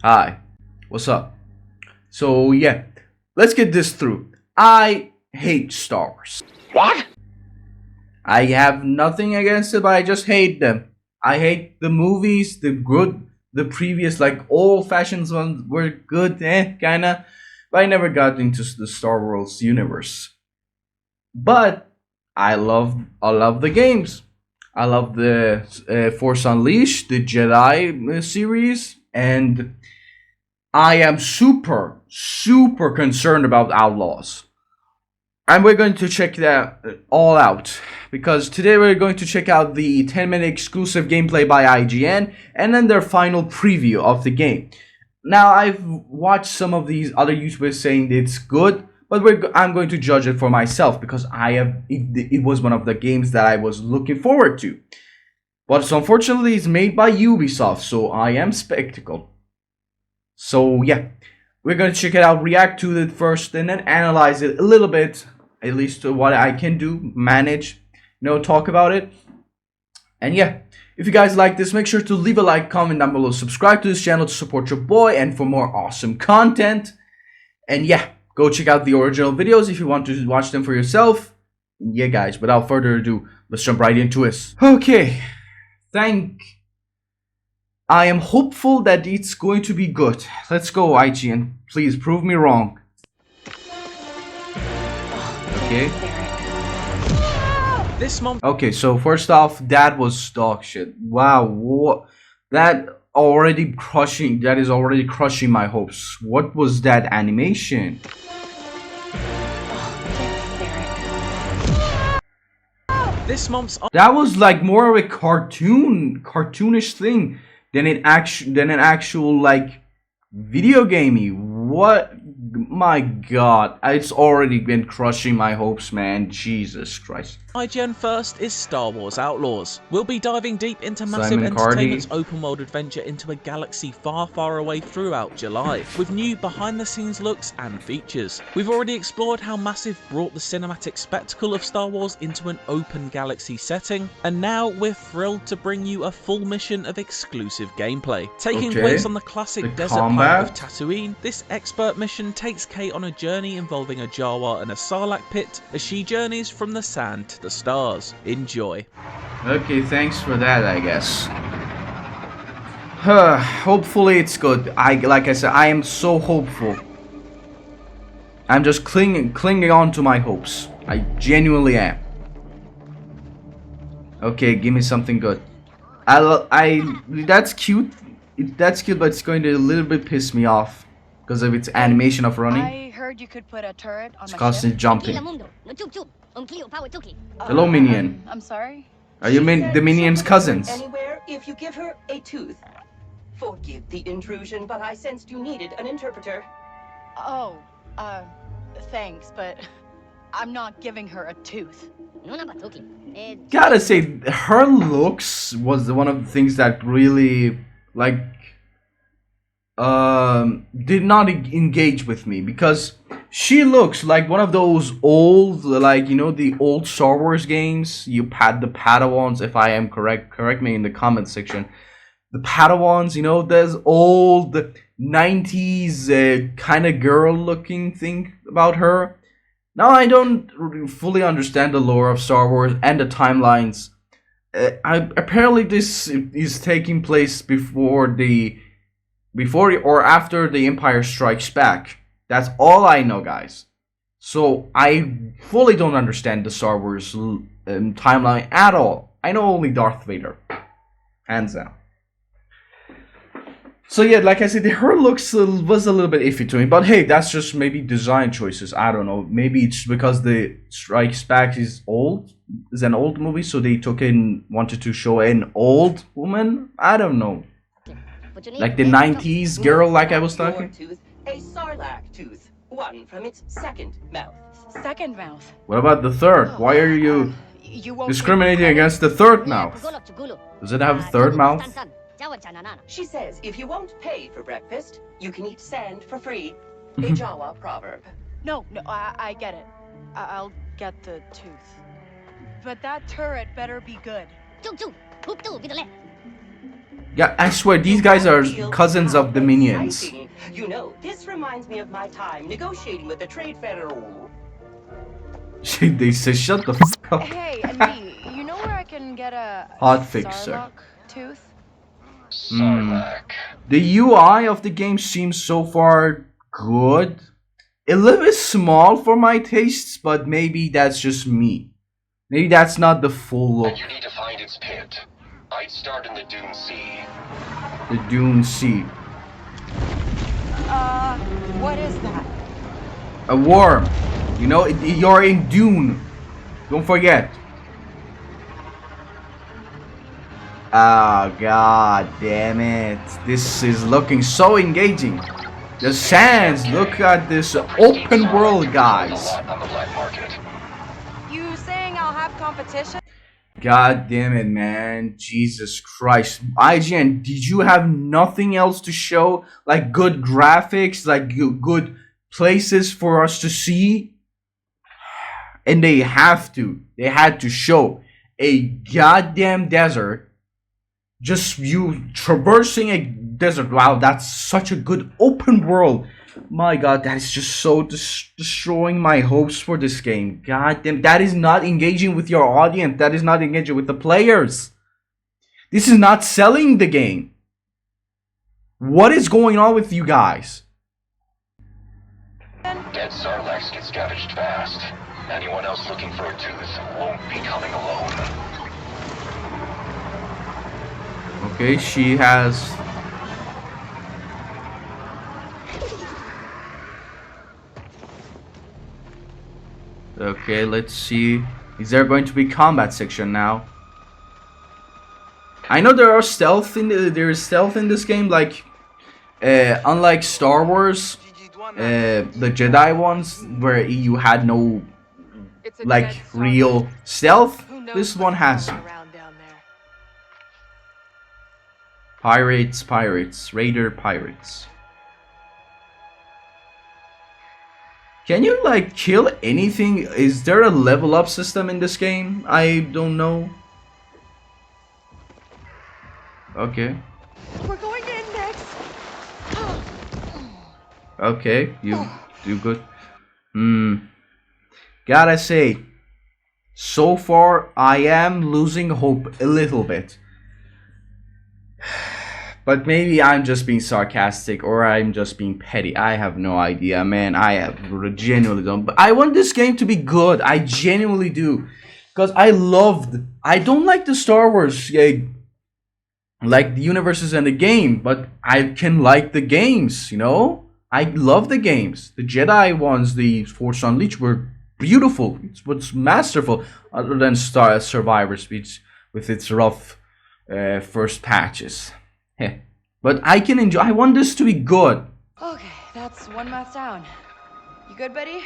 Hi, what's up? So yeah, let's get this through. I hate Star Wars. What? I have nothing against it, but I just hate them. I hate the movies, the good, the previous, like old-fashioned ones were good, kinda. But I never got into the Star Wars universe. But I love the games. I love the Force Unleashed, the Jedi series, and I am super concerned about Outlaws. And we're going to check that all out. Because today we're going to check out the 10-minute exclusive gameplay by IGN and then their final preview of the game. Now, I've watched some of these other YouTubers saying it's good, but I'm going to judge it for myself because it was one of the games that I was looking forward to. But unfortunately, it's made by Ubisoft, so I am skeptical. So yeah, we're gonna check it out, react to it first, and then analyze it a little bit, at least to what I can do, manage, talk about it. And yeah, if you guys like this, make sure to leave a like, comment down below, subscribe to this channel to support your boy, and for more awesome content. And yeah, go check out the original videos if you want to watch them for yourself. Yeah, guys, without further ado, let's jump right into it. Okay, I am hopeful that it's going to be good. Let's go, IGN. Please prove me wrong. Okay. This month. Okay, so first off, that was dog shit. Wow, that is already crushing my hopes. What was that animation? This month's. That was like more of a cartoonish thing than an actual like video gamey. What? My God, it's already been crushing my hopes, man. Jesus Christ. IGN first is Star Wars Outlaws. We'll be diving deep into Massive Simon Entertainment's Cardi. open world adventure into a galaxy far away throughout July, with new behind the scenes looks and features. We've already explored how Massive brought the cinematic spectacle of Star Wars into an open galaxy setting, and now we're thrilled to bring you a full mission of exclusive gameplay. Taking place on the classic desert planet of Tatooine, this expert mission takes Kate on a journey involving a Jawa and a Sarlacc pit as she journeys from the sand to the stars. Enjoy. Okay, thanks for that, I guess. Hopefully it's good. Like I said, I am so hopeful. I'm just clinging on to my hopes. I genuinely am. Okay, give me something good. That's cute. That's cute, but it's going to a little bit piss me off because of its animation of running. I heard you could put a turret on it's my constantly ship. jumping. Hello, minion. I'm sorry? Are you the minion's cousins? Anywhere if you give her a tooth. Forgive the intrusion, but I sensed you needed an interpreter. Oh, thanks, but I'm not giving her a tooth. Gotta say, her looks was one of the things that really, like, did not engage with me because she looks like one of those old, like, the old Star Wars games. The Padawans, if I am correct me in the comment section. The Padawans, there's old 90s kind of girl looking thing about her. Now, I don't fully understand the lore of Star Wars and the timelines. Apparently this is taking place before or after the Empire Strikes Back. That's all I know, guys. So I fully don't understand the Star Wars timeline at all. I know only Darth Vader, hands down. So yeah, like I said, her looks was a little bit iffy to me. But hey, that's just maybe design choices. I don't know. Maybe it's because the Strikes Back is an old movie, so they wanted to show an old woman. I don't know. Like the 90s girl, like I was talking. Tooth, a sarlacc tooth, one from its second mouth. Second mouth. What about the third? Why are you discriminating against the third mouth? Does it have a third mouth? She says if you won't pay for breakfast, you can eat sand for free. A Jawa proverb. No, I get it. I'll get the tooth. But that turret better be good. Yeah, I swear these guys are cousins of the minions. Exciting. You know, this reminds me of my time negotiating with the Trade Federal. They say shut the fuck up. Hey, me, you know where I can get a Hot fixer. Sarlacc tooth? Sarlacc. The UI of the game seems so far good. A little bit small for my tastes, but maybe that's just me. Maybe that's not the full look. And you need to find its pit. I'd start in the Dune Sea. The Dune Sea. What is that? A worm. You know, you're in Dune. Don't forget. Oh, god damn it. This is looking so engaging. The sands, look at this open world, guys. On the black market. You saying I'll have competition? God damn it, man. Jesus Christ. IGN, did you have nothing else to show? Like good graphics, like good places for us to see? And they had to show a goddamn desert. Just you traversing a desert. Wow, that's such a good open world. My god, that is just so destroying my hopes for this game. God damn, that is not engaging with your audience. That is not engaging with the players. This is not selling the game. What is going on with you guys? Dead Sarlaccs get scavenged fast. Anyone else looking for a tooth won't be coming alone. Okay, she has... Okay, let's see. Is there going to be combat section now? I know there is stealth in this game, like unlike Star Wars, the Jedi ones, where you had no like real stealth. This one has pirates, raider pirates. Can you like kill anything? Is there a level up system in this game? I don't know. Okay. We're going in next. Okay, you do good. Gotta say, so far I am losing hope a little bit. But maybe I'm just being sarcastic or I'm just being petty. I have no idea, man. I genuinely don't. But I want this game to be good. I genuinely do. Because I don't like the Star Wars, like the universes and the game. But I can like the games, you know? I love the games. The Jedi ones, the Force Unleashed were beautiful. It was masterful. Other than Star Survivor Speech with its rough first patches. But I can enjoy. I want this to be good. Okay, that's one mouth down. You good, buddy?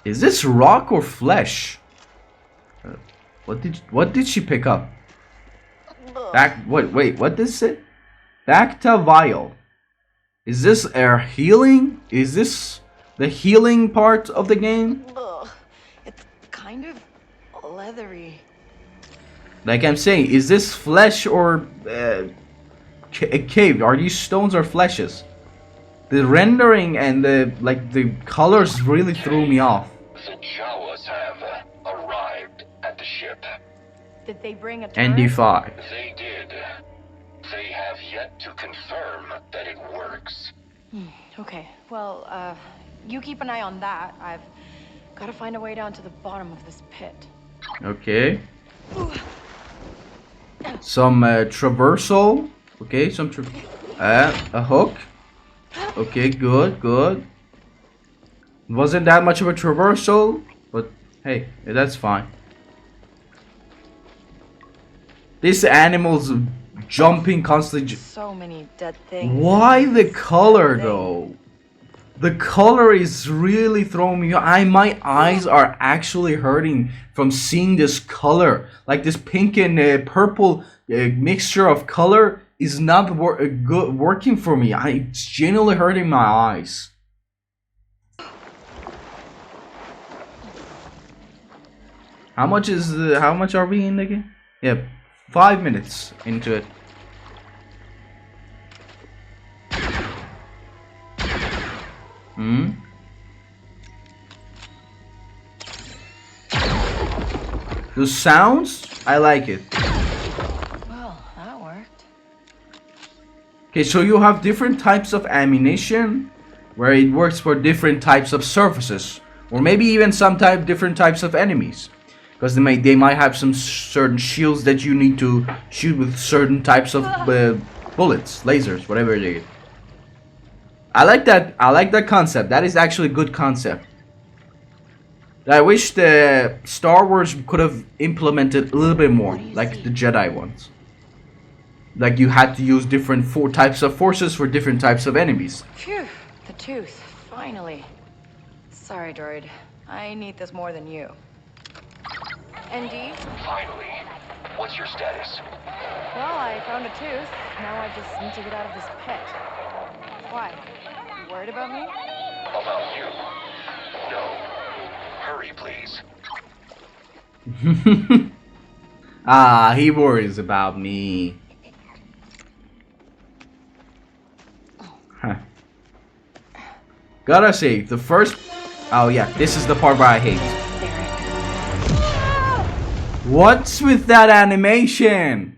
Is this rock or flesh? What did she pick up? Wait, what is it? Bacta vial. Is this air healing? Is this the healing part of the game? Ugh, it's kind of leathery. Like I'm saying, is this flesh or a cave? Are these stones or fleshes? The rendering and the colors really threw me off. The Jawas have arrived at the ship. Did they bring a turret? ND5. They did. They have yet to confirm that it works. Okay, well, you keep an eye on that. I've got to find a way down to the bottom of this pit. Okay. Some traversal. Okay, a hook. Okay, good. Wasn't that much of a traversal, but hey, that's fine. These animals jumping constantly. So many dead things. Why the color though? The color is really throwing me off. My eyes are actually hurting from seeing this color. Like this pink and purple mixture of color is not working for me. It's genuinely hurting my eyes. How much are we in the game? Yep, 5 minutes into it. The sounds, I like it. Well, that worked. Okay, so you have different types of ammunition where it works for different types of surfaces, or maybe even different types of enemies, because they might have some certain shields that you need to shoot with certain types of bullets, lasers, whatever it is. I like that. I like that concept. That is actually a good concept. I wish the Star Wars could have implemented a little bit more, like the Jedi ones. Like you had to use different types of forces for different types of enemies. Phew, the tooth, finally. Sorry, droid. I need this more than you. ND? Finally. What's your status? Well, I found a tooth. Now I just need to get out of this pit. Why? You worried about me? About you? No. Hurry, please. Ah, he worries about me. Huh. Gotta say, the first... Oh yeah, this is the part where I hate. What's with that animation?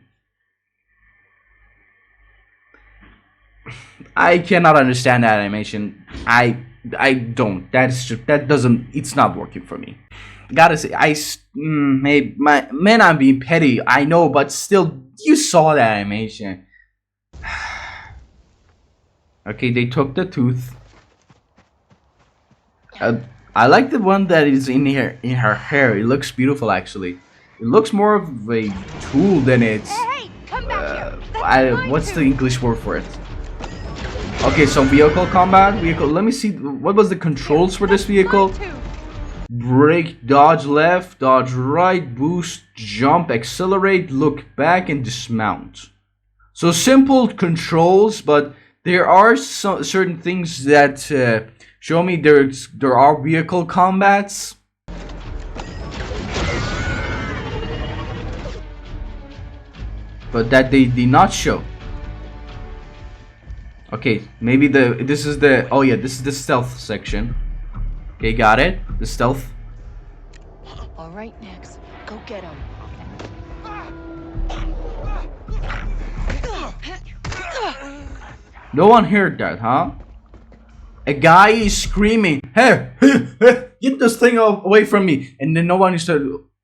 I cannot understand that animation. I don't. That doesn't. It's not working for me. Gotta say, man, I'm being petty. I know, but still, you saw that animation. Okay, they took the tooth. I like the one that is in her hair. It looks beautiful, actually. It looks more of a tool than it's. Hey, come back here. What's the English word for it? Okay, so vehicle combat. Let me see. What was the controls for this vehicle? Brake, dodge left, dodge right, boost, jump, accelerate, look back, and dismount. So simple controls, but there are certain things that show me there are vehicle combats. But that they did not show. Okay, maybe this is the stealth section. Okay, got it. The stealth. All right, Nix, go get him. No one heard that, huh? A guy is screaming, "Hey, get this thing away from me!" And then no one is.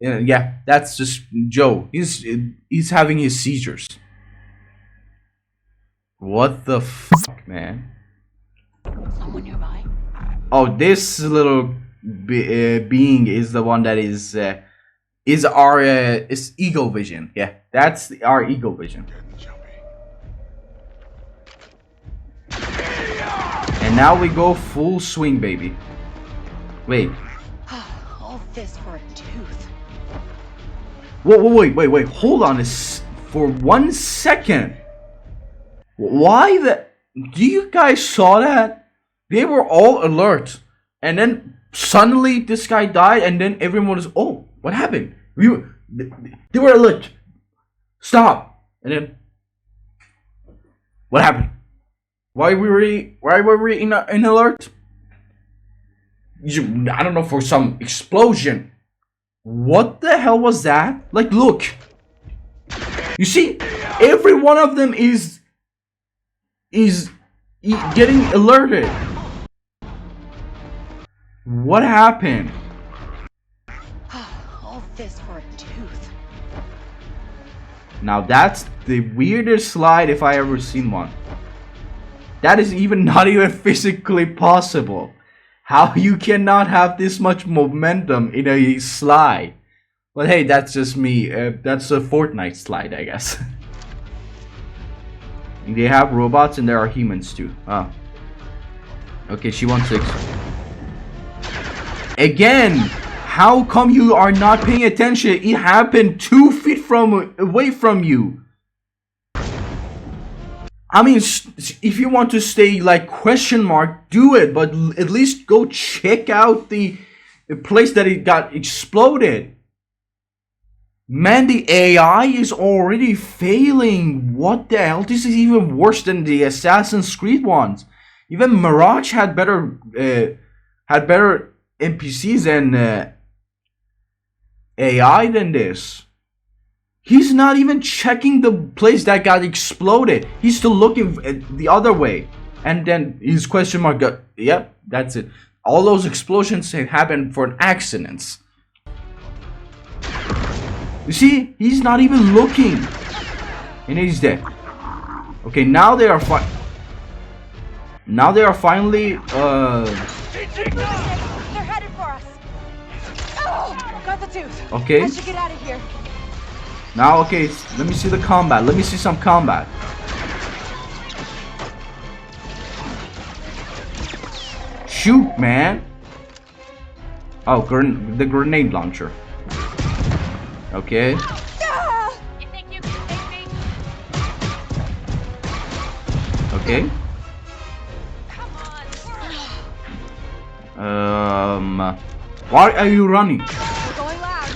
Yeah, that's just Joe. He's having his seizures. What the fuck, man? Someone nearby? Oh, this little being is the one that is our is Eagle Vision. Yeah, that's our Eagle Vision. And now we go full swing, baby. Wait. All this for a tooth. Wait. Hold on for 1 second. Why the... Do you guys saw that? They were all alert. And then suddenly this guy died and then everyone was... Oh, what happened? They were alert. Stop. And then... What happened? Why were we in alert? I don't know, for some explosion. What the hell was that? Like, look. You see, every one of them is getting alerted. What happened? All this for a tooth. Now that's the weirdest slide if I ever seen one. That is not even physically possible. How you cannot have this much momentum in a slide? But hey, that's just me. That's a Fortnite slide, I guess. They have robots and there are humans too. Oh. Okay, she wants to... Again! How come you are not paying attention? It happened 2 feet away from you. I mean, if you want to stay like question mark, do it. But at least go check out the place that it got exploded. Man, the AI is already failing. What the hell? This is even worse than the Assassin's Creed ones. Even Mirage had better NPCs and AI than this. He's not even checking the place that got exploded. He's still looking the other way. And then his question mark got, yep, that's it. All those explosions happened for accidents. You see, he's not even looking. And he's dead. Okay, now they are finally They're headed for us. Oh, got the tooth. okay. I should get out of here. Now, okay, let me see the combat. Let me see some combat. Shoot, man. Oh, the grenade launcher. Okay. You think you can take me? Okay. Come on. Why are you running? We're going loud.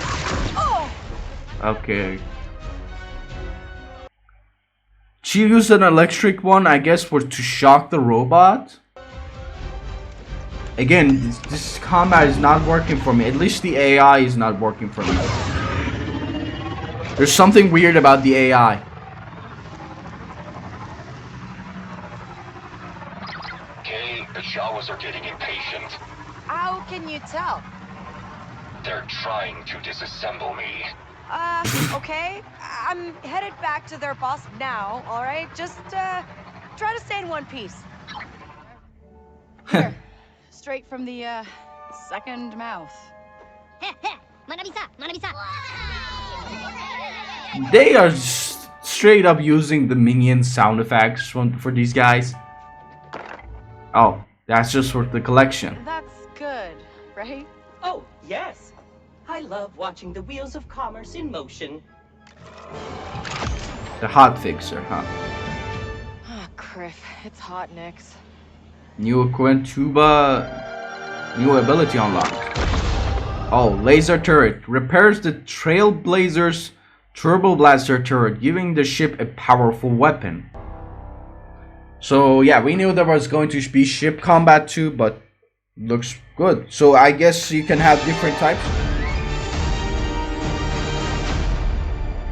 Oh! Okay. She used an electric one, I guess, to shock the robot. Again, this combat is not working for me. At least the AI is not working for me. There's something weird about the AI. Okay, the Jawas are getting impatient. How can you tell? They're trying to disassemble me. Okay. I'm headed back to their boss now, alright? Just, try to stay in one piece. Here. Straight from the, second mouth. They are straight up using the minion sound effects for these guys. Oh, that's just for the collection. That's good, right? Oh, yes. I love watching the wheels of commerce in motion. The hot fixer, huh? Ah, Criff. It's hot, Nix. New Quentuba. New ability unlocked. Oh, laser turret. Repairs the Trailblazer's turbo blaster turret, giving the ship a powerful weapon. So yeah, we knew there was going to be ship combat too, but looks good. So I guess you can have different types.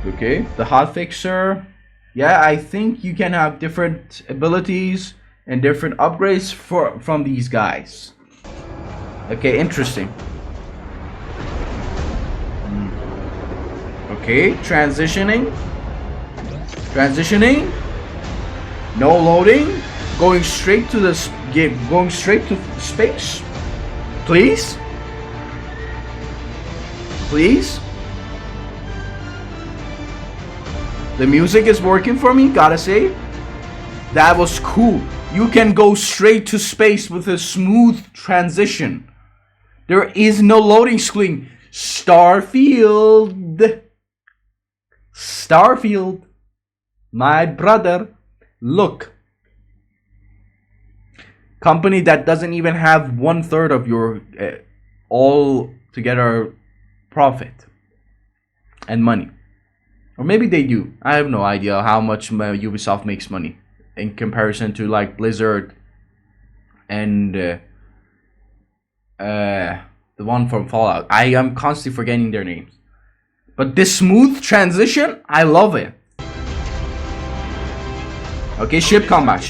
Okay, the hot fixer. Yeah, I think you can have different abilities and different upgrades from these guys. Okay, interesting. Okay, transitioning. No loading. Going straight to the going straight to space. Please. The music is working for me, gotta say. That was cool. You can go straight to space with a smooth transition. There is no loading screen. Starfield, my brother. Look. Company that doesn't even have 1/3 of your all together profit and money. Or maybe they do. I have no idea how much Ubisoft makes money in comparison to like Blizzard and the one from Fallout. I am constantly forgetting their names. But this smooth transition, I love it. Okay, ship combat.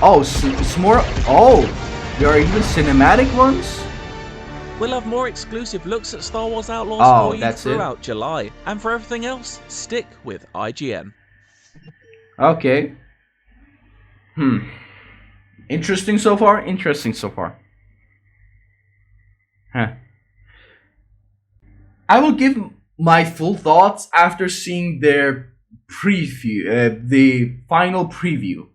Oh, it's more. Oh, there are even cinematic ones. We'll have more exclusive looks at Star Wars Outlaws Oh, for you that's it? throughout July. And for everything else, stick with IGN. Okay. Interesting so far. Huh. I will give my full thoughts after seeing their preview, the final preview.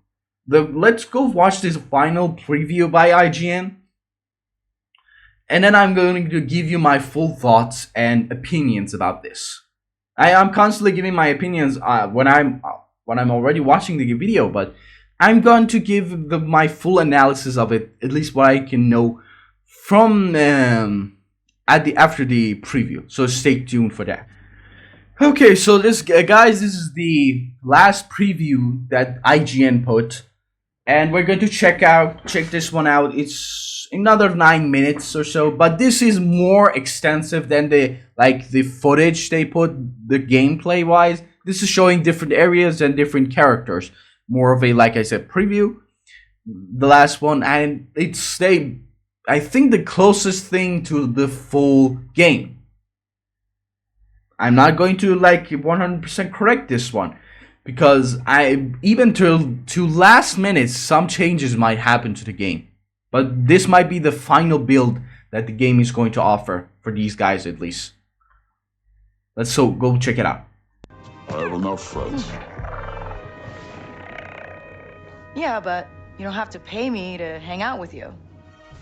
Let's go watch this final preview by IGN. And then I'm going to give you my full thoughts and opinions about this. I am constantly giving my opinions when I'm already watching the video, but I'm going to give my full analysis of it, at least what I can know from after the preview. So stay tuned for that. Okay, so this guys, this is the last preview that IGN put, and we're going to check this one out. It's another 9 minutes or so, but this is more extensive than the footage they put, the gameplay wise. This is showing different areas and different characters. More of a, like I said, preview. The last one, and it's I think the closest thing to the full game. I'm not going to 100% correct this one, because even to last minute some changes might happen to the game. But this might be the final build that the game is going to offer for these guys, at least. Let's go check it out. I have enough friends. Yeah, but you don't have to pay me to hang out with you.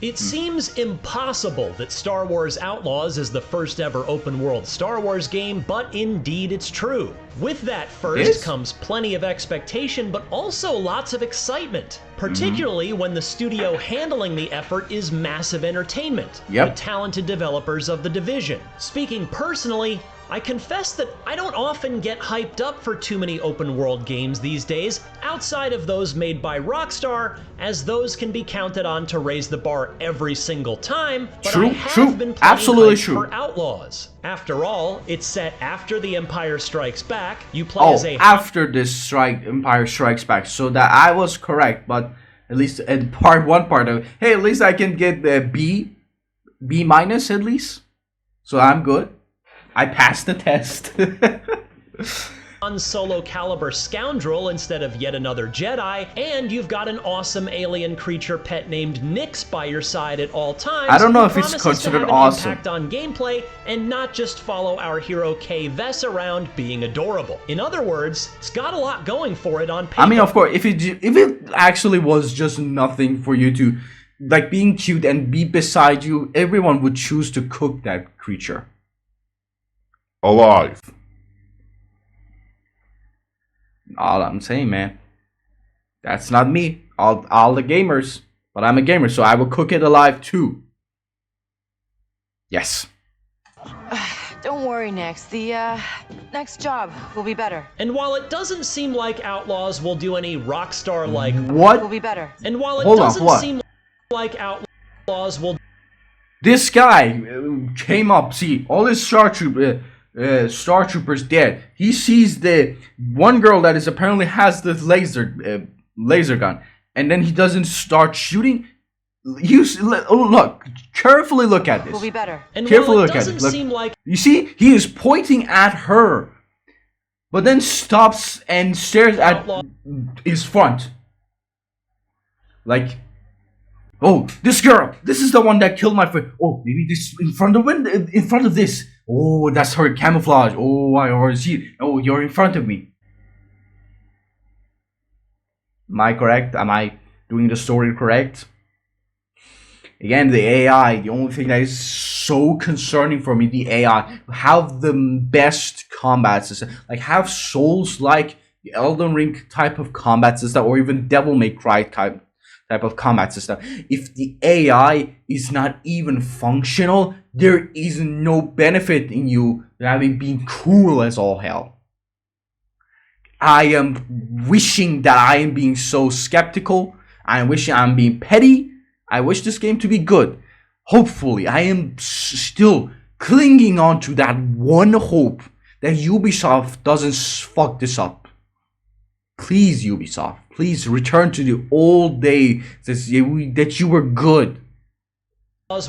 It seems impossible that Star Wars Outlaws is the first ever open world Star Wars game, but indeed it's true. With that first comes plenty of expectation, but also lots of excitement, particularly when the studio handling the effort is massive entertainment, the talented developers of The Division. Speaking personally, I confess that I don't often get hyped up for too many open world games these days, outside of those made by Rockstar, as those can be counted on to raise the bar every single time, but I have been playing for Outlaws. After all, it's set after The Empire Strikes Back. You play as a... after this Empire Strikes Back, so that I was correct, but at least in one part of it, hey, at least I can get the B minus at least, so I'm good. I passed the test. Solo caliber scoundrel instead of yet another Jedi, and you've got an awesome alien creature pet named Nyx by your side at all times. I don't know if it's considered awesome. Impact on gameplay and not just follow our hero Kay Vess around being adorable. In other words, it's got a lot going for it on paper. I mean, of course, if it actually was just nothing for you to being cute and be beside you, everyone would choose to cook that creature alive. All I'm saying, man, that's not me. All the gamers, but I'm a gamer, so I will cook it alive too. Yes. Don't worry, Nyx. The next job will be better. And while it doesn't seem like Outlaws will do any Rockstar-like... What? Will be better. And while it doesn't seem like Outlaws will... This guy came up, see, all his Star Troopers dead. He sees the one girl that is apparently has the laser gun, and then he doesn't start shooting. Look, carefully look at this. Will be better. And carefully look at it. Look, you see, he is pointing at her, but then stops and stares at his front. Oh, this girl. This is the one that killed my friend. Oh, maybe this in front of this. Oh, that's her camouflage. Oh, or is she? Oh, you're in front of me. Am I correct? Am I doing the story correct? Again, the AI. The only thing that is so concerning for me, the AI. Have the best combat system. Have Souls like the Elden Ring type of combat system, or even Devil May Cry type of combat system. If the AI is not even functional, there is no benefit in you having been cool as all hell. I am wishing that I am being so skeptical. I am wishing I'm being petty. I wish this game to be good. Hopefully, I am still clinging on to that one hope that Ubisoft doesn't fuck this up. Please, Ubisoft, please return to the old days that you were good.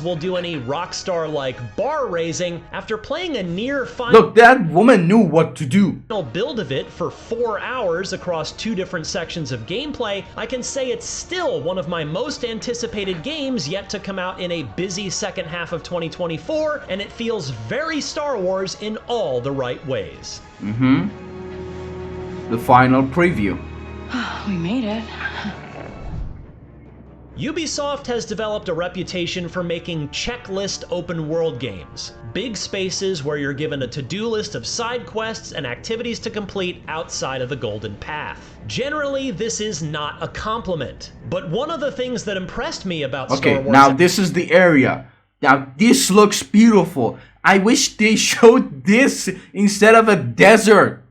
Will do any Rockstar-like bar raising after playing a near final... Look, that woman knew what to do. ...build of it for 4 hours across 2 different sections of gameplay, I can say it's still one of my most anticipated games yet to come out in a busy second half of 2024, and it feels very Star Wars in all the right ways. The final preview. We made it. Ubisoft has developed a reputation for making checklist open world games. Big spaces where you're given a to-do list of side quests and activities to complete outside of the golden path. Generally, this is not a compliment, but one of the things that impressed me about Star Wars... now this is the area. Now this looks beautiful. I wish they showed this instead of a desert.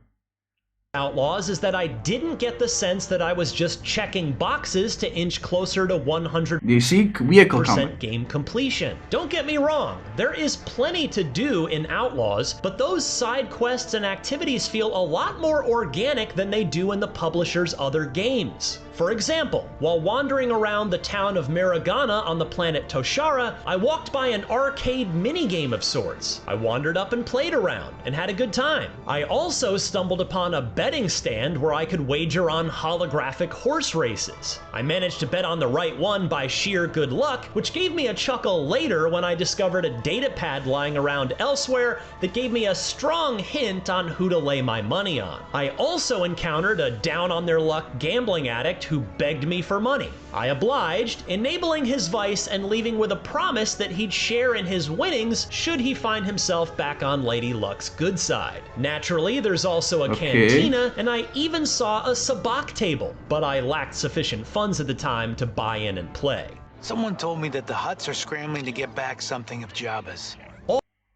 Outlaws is that I didn't get the sense that I was just checking boxes to inch closer to 100% You see, vehicle combat. game completion. Don't get me wrong, there is plenty to do in Outlaws, but those side quests and activities feel a lot more organic than they do in the publisher's other games. For example, while wandering around the town of Miragana on the planet Toshara, I walked by an arcade minigame of sorts. I wandered up and played around, and had a good time. I also stumbled upon a betting stand where I could wager on holographic horse races. I managed to bet on the right one by sheer good luck, which gave me a chuckle later when I discovered a datapad lying around elsewhere that gave me a strong hint on who to lay my money on. I also encountered a down-on-their-luck gambling addict who begged me for money. I obliged, enabling his vice and leaving with a promise that he'd share in his winnings should he find himself back on Lady Luck's good side. Naturally, there's also a cantina, and I even saw a sabacc table, but I lacked sufficient funds at the time to buy in and play. Someone told me that the Hutts are scrambling to get back something of Jabba's.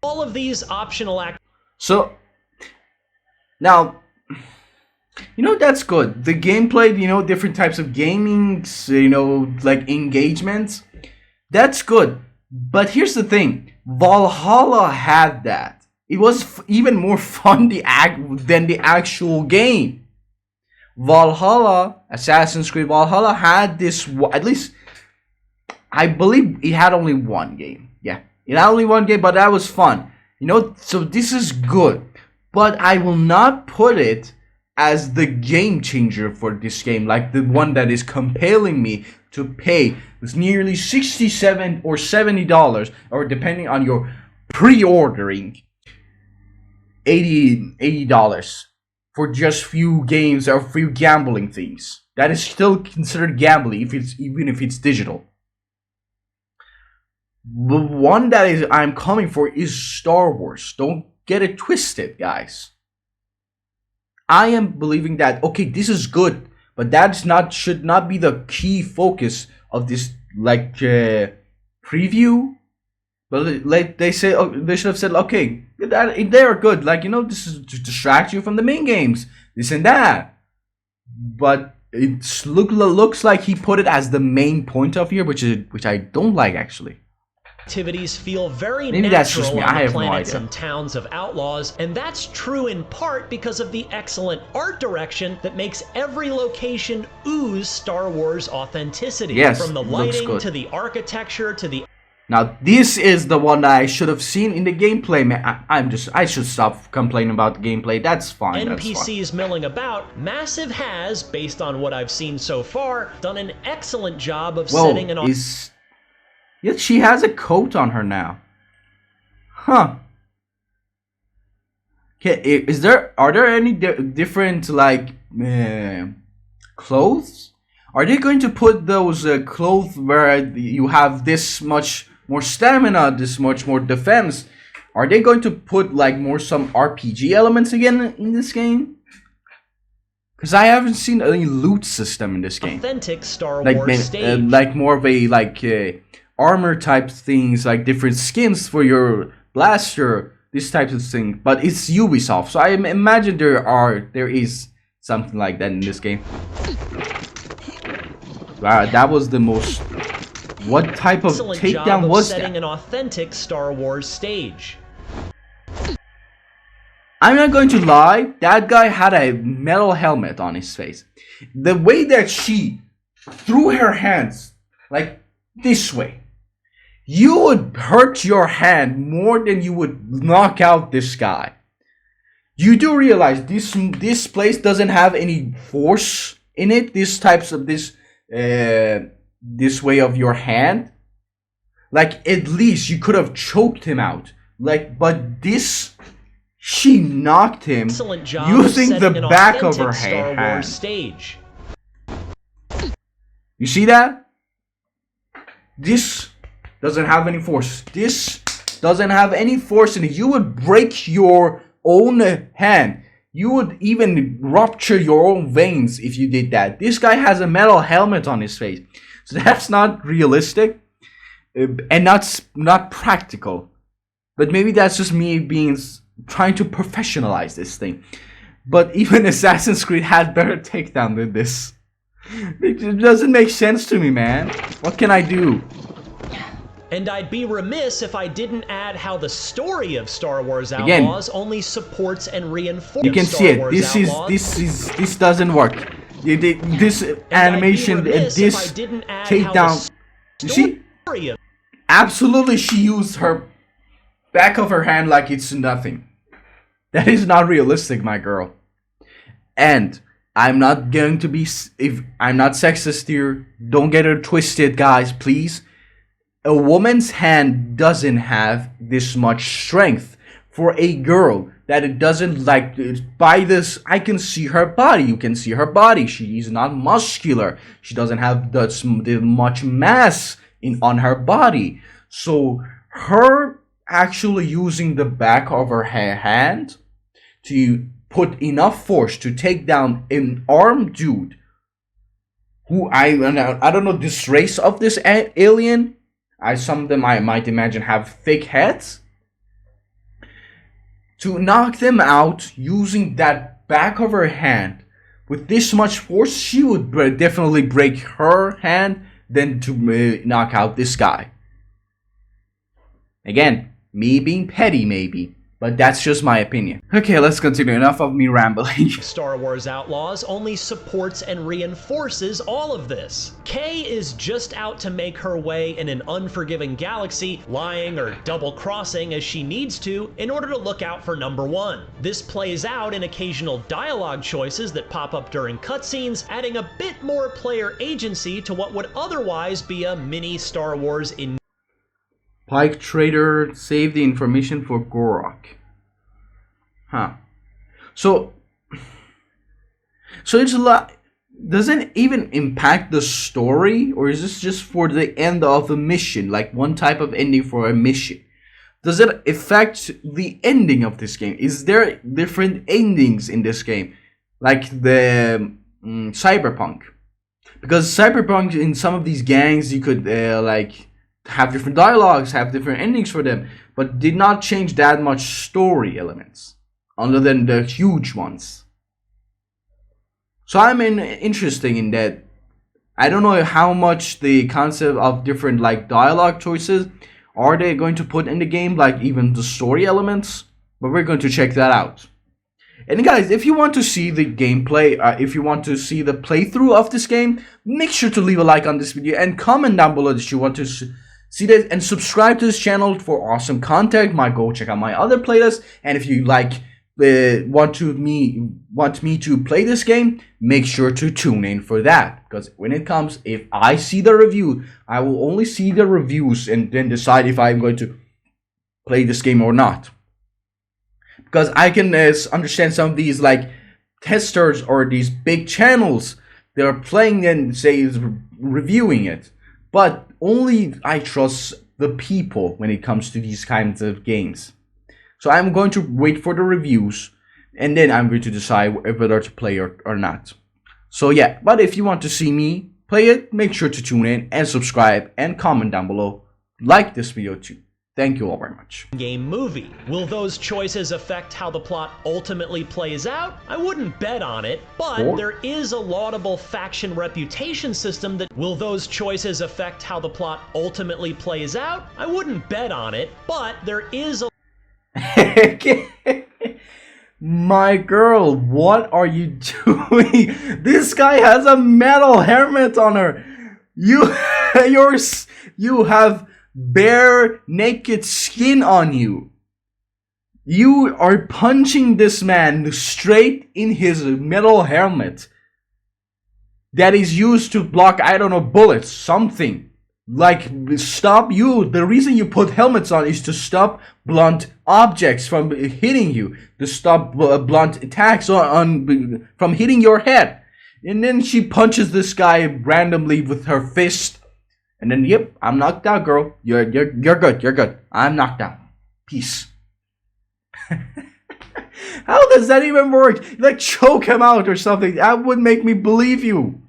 All of these optional So, now, you know, that's good. The gameplay, you know, different types of gaming, you know, like engagements, that's good. But here's the thing, Valhalla had that. It was even more fun than the actual game. Valhalla, Assassin's Creed Valhalla had this, at least, I believe it had only one game. Yeah, it had only one game, but that was fun. You know, so this is good. But I will not put it as the game changer for this game, like the one that is compelling me to pay with nearly $67 or $70, or depending on your pre-ordering, $80 for just few games or few gambling things. That is still considered gambling even if it's digital. The one that I'm coming for is Star Wars. Don't get it twisted, guys. I am believing that, okay, this is good, but that's should not be the key focus of this, like, preview. But like they say, they should have said, okay, they are good, like, you know, this is to distract you from the main games, this and that. But it looks like he put it as the main point of here, which I don't like, actually. Activities feel very Maybe that's just natural me. I on the have no planets idea. and towns of Outlaws, and that's true in part because of the excellent art direction that makes every location ooze Star Wars authenticity. Yes, from the looks lighting good. to the architecture to the Now this is the one that I should have seen in the gameplay, man. I should stop complaining about the gameplay. That's fine. NPCs milling about. Massive has, based on what I've seen so far, done an excellent job of setting an Yet she has a coat on her now. Huh. Okay, are there any different, like, clothes? Are they going to put those clothes where you have this much more stamina, this much more defense? Are they going to put, like, some RPG elements again in this game? Because I haven't seen any loot system in this game. authentic Star Wars stage. Like more of a armor type things, like different skins for your blaster, this type of thing. But it's Ubisoft, so I imagine there is something like that in this game. Wow, that was the most. What type of Excellent takedown job of was setting that? an authentic Star Wars stage. I'm not going to lie, that guy had a metal helmet on his face. The way that she threw her hands, like this way, you would hurt your hand more than you would knock out this guy. You do realize this place doesn't have any force in it, this way of your hand. Like, at least you could have choked him out. Like, but this, she knocked him Excellent job using of the setting an back of her authentic Star hand. Wars stage. You see that? This doesn't have any force. This doesn't have any force in it. You would break your own hand. You would even rupture your own veins if you did that. This guy has a metal helmet on his face. So that's not realistic. and not practical. But maybe that's just me trying to professionalize this thing. But even Assassin's Creed had better takedown than this. It doesn't make sense to me, man. What can I do? And I'd be remiss if I didn't add how the story of Star Wars Outlaws only supports and reinforces. You can see it. This doesn't work. This animation, this takedown. You see? Absolutely, she used her back of her hand like it's nothing. That is not realistic, my girl. And I'm not going to be. If I'm not sexist here, don't get it twisted, guys, please. A woman's hand doesn't have this much strength. For a girl that it doesn't like, by this, I can see her body. You can see her body. She is not muscular. She doesn't have that much mass on her body. So her actually using the back of her hand to put enough force to take down an armed dude who I don't know this race of this alien. Some of them I might imagine have thick heads. To knock them out using that back of her hand with this much force, she would definitely break her hand than to knock out this guy. Again, me being petty maybe, but that's just my opinion. Okay, let's continue. Enough of me rambling. Star Wars Outlaws only supports and reinforces all of this. Kay is just out to make her way in an unforgiving galaxy, lying or double-crossing as she needs to in order to look out for number one. This plays out in occasional dialogue choices that pop up during cutscenes, adding a bit more player agency to what would otherwise be a mini Star Wars in Pike Trader saved the information for Gorok. Huh. So it's a lot. Doesn't even impact the story, or is this just for the end of the mission, like one type of ending for a mission? Does it affect the ending of this game? Is there different endings in this game, like the Cyberpunk? Because Cyberpunk, in some of these gangs, you could like have different dialogues, have different endings for them, but did not change that much story elements, other than the huge ones. So I'm interesting in that. I don't know how much the concept of different like dialogue choices are they going to put in the game, like even the story elements, but we're going to check that out. And guys, if you want to see the gameplay, if you want to see the playthrough of this game, make sure to leave a like on this video and comment down below that you want to see this, and subscribe to this channel for awesome content. Go check out my other playlists, and if you like want me to play this game, make sure to tune in for that, because when it comes, if I see the review, I will only see the reviews and then decide if I'm going to play this game or not. Because I can understand some of these like testers or these big channels, they're playing and say reviewing it, but only I trust the people when it comes to these kinds of games. So I'm going to wait for the reviews, and then I'm going to decide whether to play or not. So yeah, but if you want to see me play it, make sure to tune in and subscribe and comment down below. Like this video too. Thank you all very much. Game movie. Will those choices affect how the plot ultimately plays out? I wouldn't bet on it, but there is a laudable faction reputation system that... Will those choices affect how the plot ultimately plays out? I wouldn't bet on it, but there is a... My girl, what are you doing? This guy has a metal helmet on her. You have bare naked skin on you. You are punching this man straight in his metal helmet that is used to block, I don't know, bullets, something. Like, stop you. The reason you put helmets on is to stop blunt objects from hitting you, to stop blunt attacks from hitting your head. And then she punches this guy randomly with her fist. And then, yep, I'm knocked out, girl. You're good. You're good. I'm knocked out. Peace. How does that even work? Like, choke him out or something. That would make me believe you.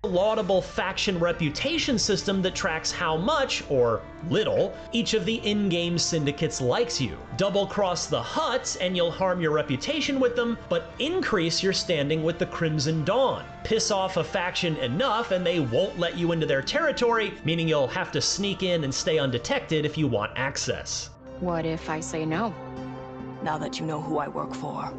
laudable faction reputation system that tracks how much, or little, each of the in-game syndicates likes you. Double-cross the Hutts and you'll harm your reputation with them, but increase your standing with the Crimson Dawn. Piss off a faction enough and they won't let you into their territory, meaning you'll have to sneak in and stay undetected if you want access. What if I say no? Now that you know who I work for,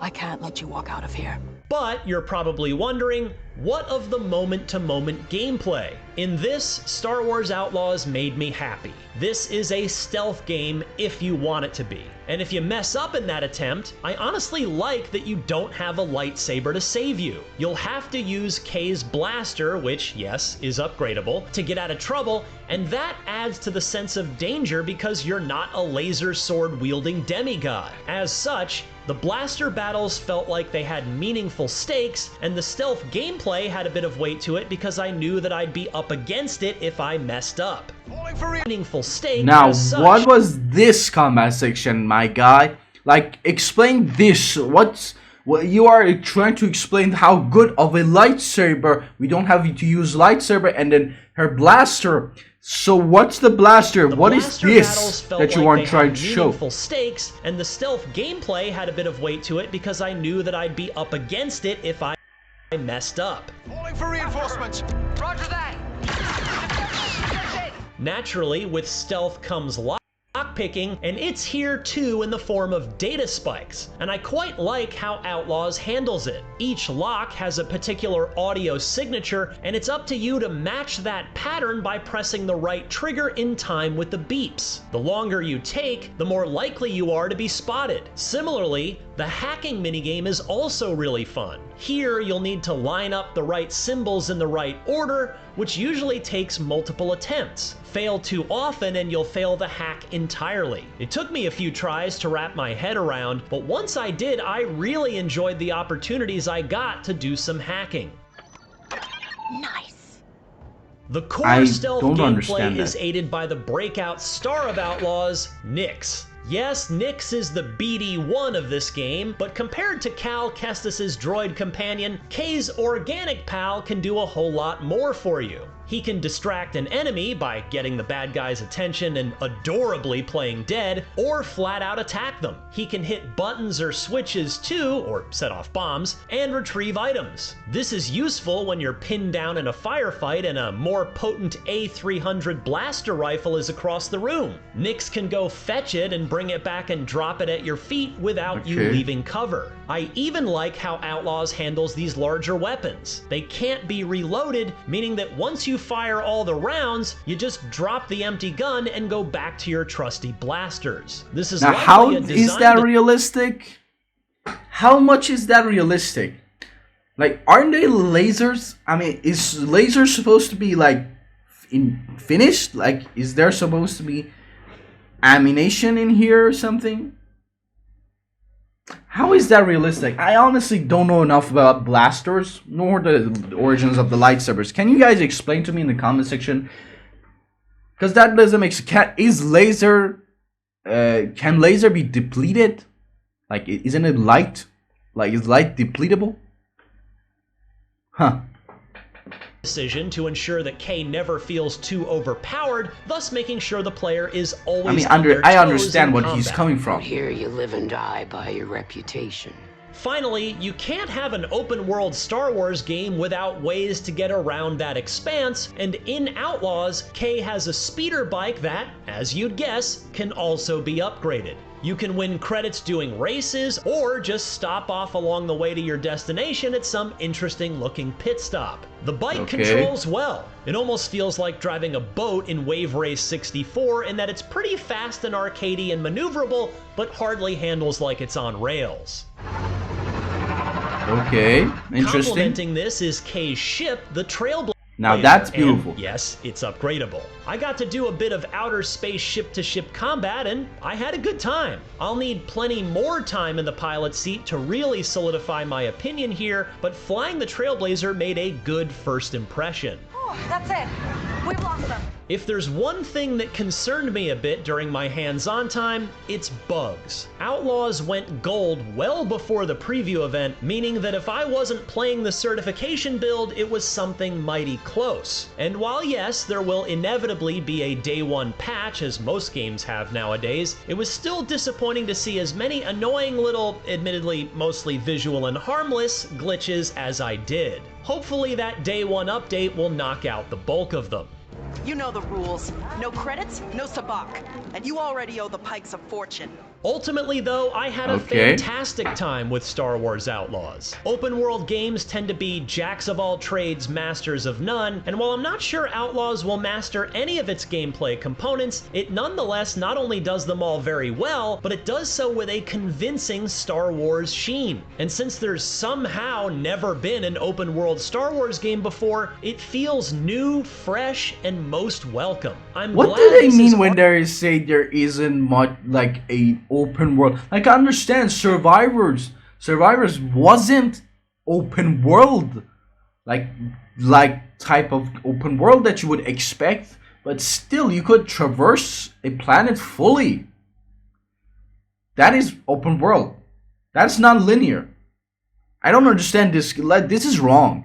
I can't let you walk out of here. But you're probably wondering, what of the moment-to-moment gameplay? In this, Star Wars Outlaws made me happy. This is a stealth game if you want it to be. And if you mess up in that attempt, I honestly like that you don't have a lightsaber to save you. You'll have to use Kay's blaster, which, yes, is upgradable, to get out of trouble, and that adds to the sense of danger because you're not a laser sword-wielding demigod. As such, the blaster battles felt like they had meaningful stakes, and the stealth gameplay had a bit of weight to it because I knew that I'd be up against it if I messed up. Meaningful stake. Now, what was this combat section, my guy? Like, explain this. What you are trying to explain how good of a lightsaber. We don't have to use lightsaber, and then her blaster. So what's the blaster? What is this that you aren't trying to show? Meaningful stakes, and the stealth gameplay had a bit of weight to it because I knew that I'd be up against it if I messed up. Calling for reinforcements. Roger that! Naturally, with stealth comes lockpicking, and it's here too in the form of data spikes, and I quite like how Outlaws handles it. Each lock has a particular audio signature, and it's up to you to match that pattern by pressing the right trigger in time with the beeps. The longer you take, the more likely you are to be spotted. Similarly, the hacking minigame is also really fun. Here, you'll need to line up the right symbols in the right order, which usually takes multiple attempts. Fail too often and you'll fail the hack entirely. It took me a few tries to wrap my head around, but once I did, I really enjoyed the opportunities I got to do some hacking. Nice. The core stealth gameplay is aided by the breakout star of Outlaws, Nyx. Yes, Nyx is the BD1 of this game, but compared to Cal Kestis's droid companion, Kay's organic pal can do a whole lot more for you. He can distract an enemy by getting the bad guy's attention and adorably playing dead, or flat out attack them. He can hit buttons or switches too, or set off bombs, and retrieve items. This is useful when you're pinned down in a firefight and a more potent A300 blaster rifle is across the room. Nyx can go fetch it and bring it back and drop it at your feet without you leaving cover. I even like how Outlaws handles these larger weapons. They can't be reloaded, meaning that once you fire all the rounds, you just drop the empty gun and go back to your trusty blasters. This is now, how is that realistic? How much is that realistic? Like, aren't they lasers? I mean, is laser supposed to be like finished? Like, is there supposed to be ammunition in here or something? How is that realistic? I honestly don't know enough about blasters, nor the origins of the lightsabers. Can you guys explain to me in the comment section? Because that doesn't make sense. Is laser... can laser be depleted? Like, isn't it light? Like, is light depletable? Huh. Decision to ensure that Kay never feels too overpowered, thus making sure the player is always on their toes. I understand what he's coming from. Here you live and die by your reputation. Finally, you can't have an open-world Star Wars game without ways to get around that expanse, and in Outlaws, Kay has a speeder bike that, as you'd guess, can also be upgraded. You can win credits doing races, or just stop off along the way to your destination at some interesting-looking pit stop. The bike controls well. It almost feels like driving a boat in Wave Race 64 in that it's pretty fast and arcadey and maneuverable, but hardly handles like it's on rails. Okay, interesting. Complementing this is Kay's ship, the Trailblazer. Now that's beautiful. And yes, it's upgradable. I got to do a bit of outer space ship-to-ship combat, and I had a good time. I'll need plenty more time in the pilot seat to really solidify my opinion here, but flying the Trailblazer made a good first impression. Oh, that's it. We've lost them. If there's one thing that concerned me a bit during my hands-on time, it's bugs. Outlaws went gold well before the preview event, meaning that if I wasn't playing the certification build, it was something mighty close. And while yes, there will inevitably be a day one patch, as most games have nowadays, it was still disappointing to see as many annoying little, admittedly mostly visual and harmless, glitches as I did. Hopefully that day one update will knock out the bulk of them. You know the rules. No credits, no sabak. And you already owe the Pikes a fortune. Ultimately, though, I had a fantastic time with Star Wars Outlaws. Open world games tend to be jacks of all trades, masters of none, and while I'm not sure Outlaws will master any of its gameplay components, it nonetheless not only does them all very well, but it does so with a convincing Star Wars sheen. And since there's somehow never been an open world Star Wars game before, it feels new, fresh, and most welcome. What do they mean when they say there isn't much like a open world? Like, I understand Survivors wasn't open world, like type of open world that you would expect, but still you could traverse a planet fully. That is open world. That's not linear. I don't understand this. Like, this is wrong.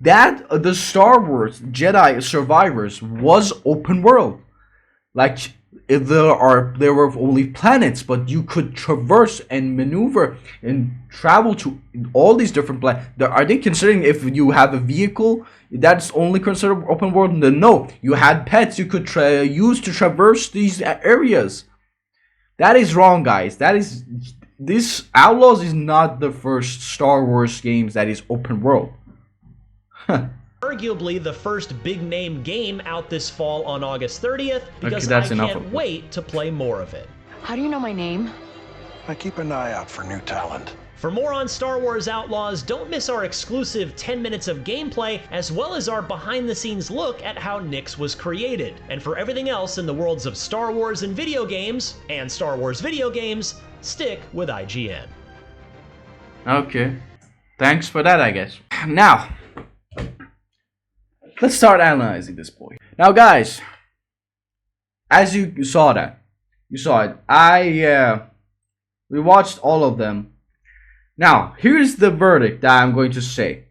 That the Star Wars Jedi Survivors was open world. Like, there were only planets, but you could traverse and maneuver and travel to all these different planets. Are they considering if you have a vehicle that's only considered open world? No, you had pets you could use to traverse these areas. That is wrong, guys. This Outlaws is not the first Star Wars games that is open world. Arguably the first big-name game out this fall on August 30th, because that's I enough can't wait to play more of it. How do you know my name? I keep an eye out for new talent. For more on Star Wars Outlaws, don't miss our exclusive 10 minutes of gameplay, as well as our behind-the-scenes look at how Nyx was created. And for everything else in the worlds of Star Wars and video games, and Star Wars video games, stick with IGN. Okay. Thanks for that, I guess. Now, let's start analyzing this boy. Now, guys, as you saw it. We watched all of them. Now, here's the verdict that I'm going to say.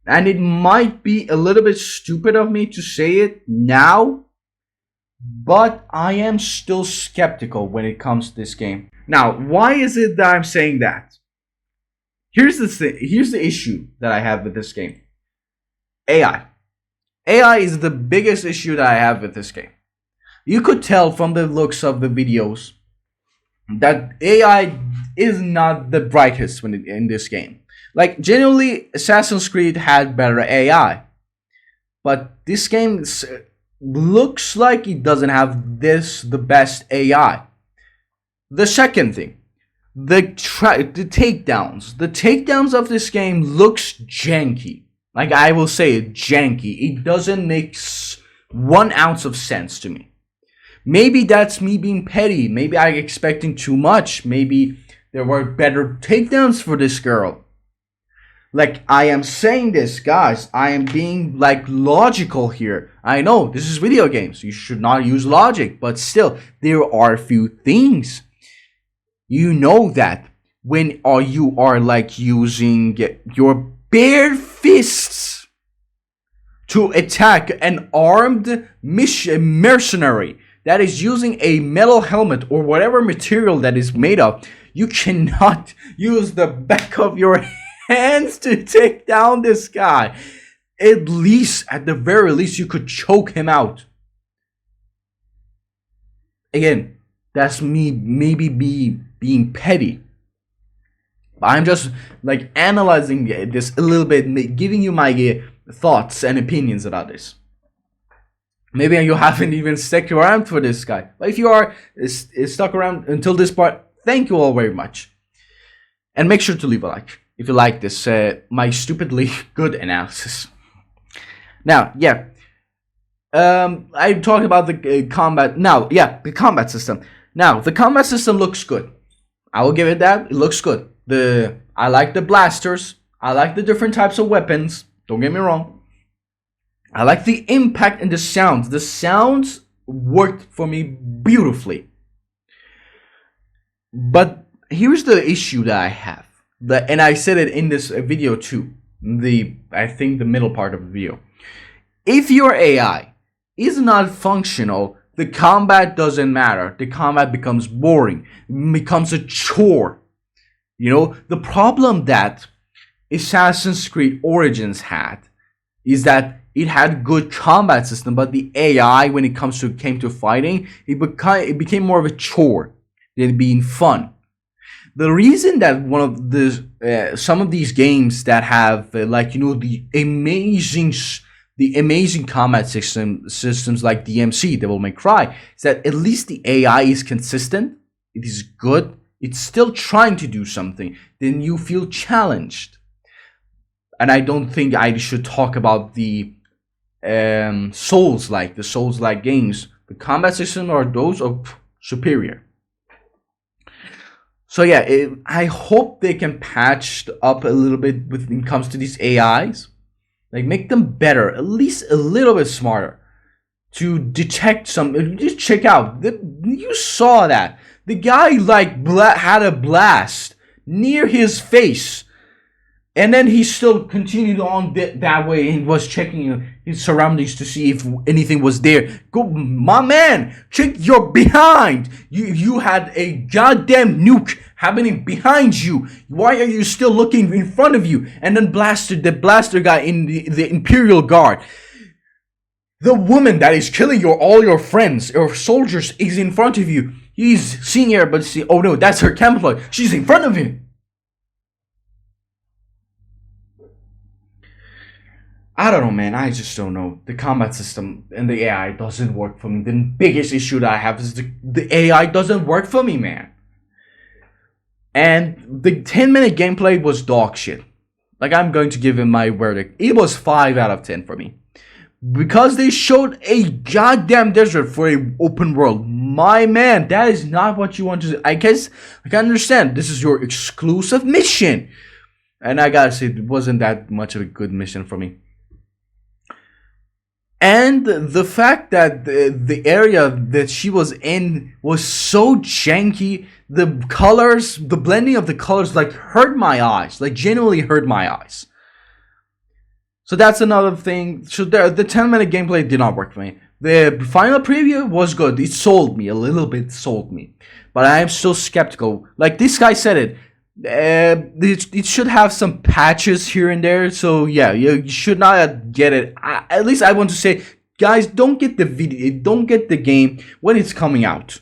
And it might be a little bit stupid of me to say it now, but I am still skeptical when it comes to this game. Now, why is it that I'm saying that? Here's the issue that I have with this game. AI. AI is the biggest issue that I have with this game. You could tell from the looks of the videos that AI is not the brightest in this game. Like, genuinely, Assassin's Creed had better AI. But this game looks like it doesn't have the best AI. The second thing, the takedowns. The takedowns of this game looks janky. Like, I will say it, janky. It doesn't make 1 ounce of sense to me. Maybe that's me being petty. Maybe I'm expecting too much. Maybe there were better takedowns for this girl. Like, I am saying this, guys. I am being, like, logical here. I know, this is video games. You should not use logic. But still, there are a few things. You know that when you are, like, using your bare fists to attack an armed mercenary that is using a metal helmet or whatever material that is made of, you cannot use the back of your hands to take down this guy. At the very least, you could choke him out. Again, that's me maybe being petty. I'm just like analyzing this a little bit, giving you my thoughts and opinions about this. Maybe you haven't even stuck around for this guy. But if you are stuck around until this part, thank you all very much. And make sure to leave a like if you like this, my stupidly good analysis. Now, yeah. I talked about the combat. Now, yeah, the combat system. Now, the combat system looks good. I will give it that. It looks good. I like the blasters. I like the different types of weapons. Don't get me wrong. I like the impact and the sounds. The sounds worked for me beautifully. But here's the issue that I have. And I said it in this video too. I think the middle part of the video. If your AI is not functional, the combat doesn't matter. The combat becomes boring. It becomes a chore. You know, the problem that Assassin's Creed Origins had is that it had good combat system, but the AI, when it came to fighting, it became more of a chore than being fun. The reason that one of the some of these games that have the amazing combat systems like DMC, Devil May Cry, is that at least the AI is consistent. It is good. It's still trying to do something. Then you feel challenged. And I don't think I should talk about the Souls-like games. The combat system are those are superior. So yeah, I hope they can patch up a little bit when it comes to these AIs. Like, make them better, at least a little bit smarter, to detect some. Just check out. You saw that the guy had a blast near his face. And then he still continued on that way and was checking his surroundings to see if anything was there. Go, my man, check your behind. You had a goddamn nuke happening behind you. Why are you still looking in front of you? And then the blaster guy in the Imperial Guard. The woman that is killing all your friends or soldiers is in front of you. He's seeing her, but oh no, that's her camouflage. She's in front of him. I don't know, man. I just don't know. The combat system and the AI doesn't work for me. The biggest issue that I have is the AI doesn't work for me, man. And the 10-minute gameplay was dog shit. Like, I'm going to give him my verdict. It was 5 out of 10 for me. Because they showed a goddamn desert for an open world. My man, that is not what you want to do. I guess I can understand. This is your exclusive mission. And I gotta say, it wasn't that much of a good mission for me. And the fact that the area that she was in was so janky, the colors, the blending of the colors, hurt my eyes, genuinely hurt my eyes. So that's another thing. So the 10-minute gameplay did not work for me. The final preview was good. It sold me, a little bit sold me. But I am still skeptical. Like this guy said it. It should have some patches here and there, so yeah, you should not get it. At least I want to say, guys, don't get the game when it's coming out,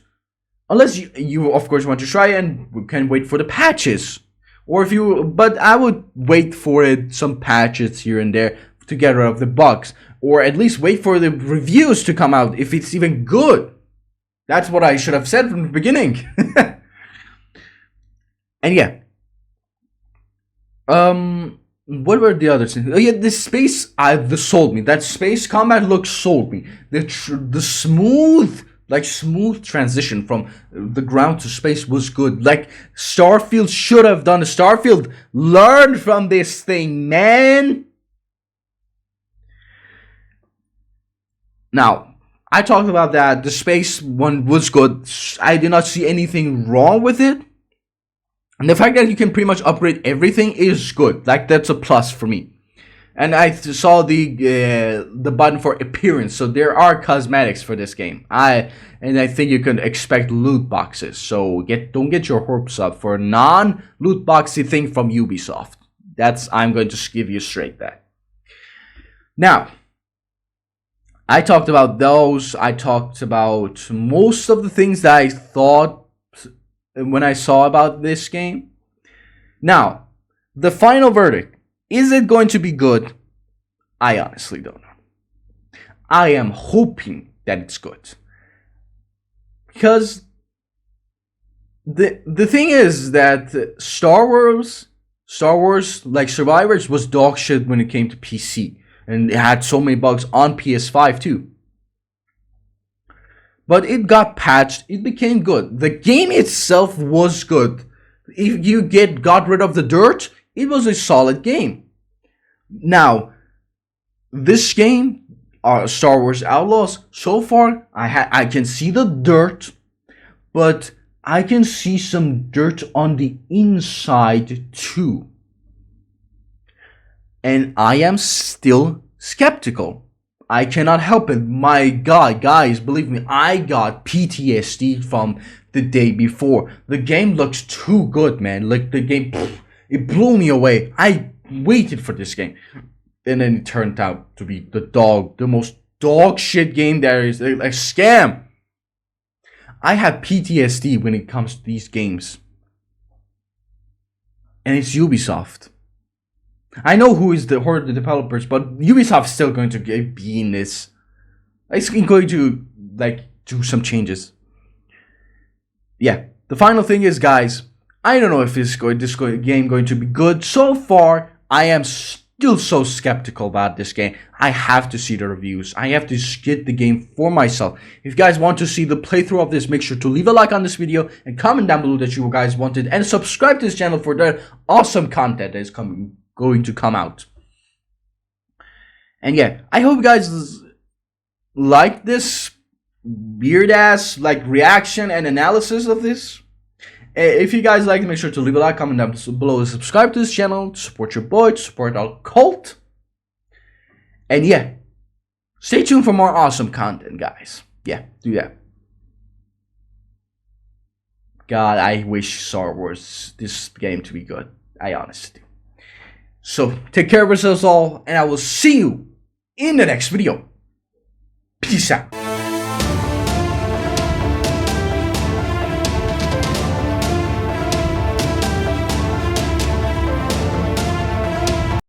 unless you of course want to try and can wait for the patches, but I would wait for some patches here and there to get rid of the bugs, or at least wait for the reviews to come out if it's even good. That's what I should have said from the beginning. And yeah. What were the other things? Oh yeah, the space, the sold me. That space combat look sold me. The smooth transition from the ground to space was good. Like Starfield should have done. Starfield learned from this thing, man. Now, I talked about that. The space one was good. I did not see anything wrong with it. And the fact that you can pretty much upgrade everything is good. That's a plus for me. And I saw the button for appearance, so there are cosmetics for this game. I think you can expect loot boxes. So don't get your hopes up for a non-loot boxy thing from Ubisoft. I'm going to give you straight that. Now, I talked about those. I talked about most of the things that I thought when I saw about this game. Now, the final verdict. Is it going to be good? I honestly don't know. I am hoping that it's good. Because the thing is that Star Wars like Survivors was dog shit when it came to PC. And it had so many bugs on PS5 too. But it got patched. It became good. The game itself was good. If you got rid of the dirt, it was a solid game. Now, this game, Star Wars Outlaws, so far I can see the dirt, but I can see some dirt on the inside too. And I am still skeptical. I cannot help it. My God, guys, believe me, I got PTSD from the day before. The game looks too good, man. Like, the game, it blew me away. I waited for this game. And then it turned out to be the most dog shit game there is. A scam. I have PTSD when it comes to these games. And it's Ubisoft. I know who is the developers, but Ubisoft is still going to be in this. It's going to do some changes. Yeah, the final thing is, guys, I don't know if this game going to be good. So far, I am still so skeptical about this game. I have to see the reviews. I have to get the game for myself. If you guys want to see the playthrough of this, make sure to leave a like on this video and comment down below that you guys wanted, and subscribe to this channel for the awesome content that is going to come out. And yeah, I hope you guys like this weird ass reaction and analysis of this. If you guys like it, make sure to leave a like, comment down below, and subscribe to this channel to support your boy, to support our cult. And yeah, stay tuned for more awesome content, guys. Yeah, do that. God, I wish Star Wars, this game, to be good. I honestly do. So, take care of yourselves all, and I will see you in the next video. Peace out.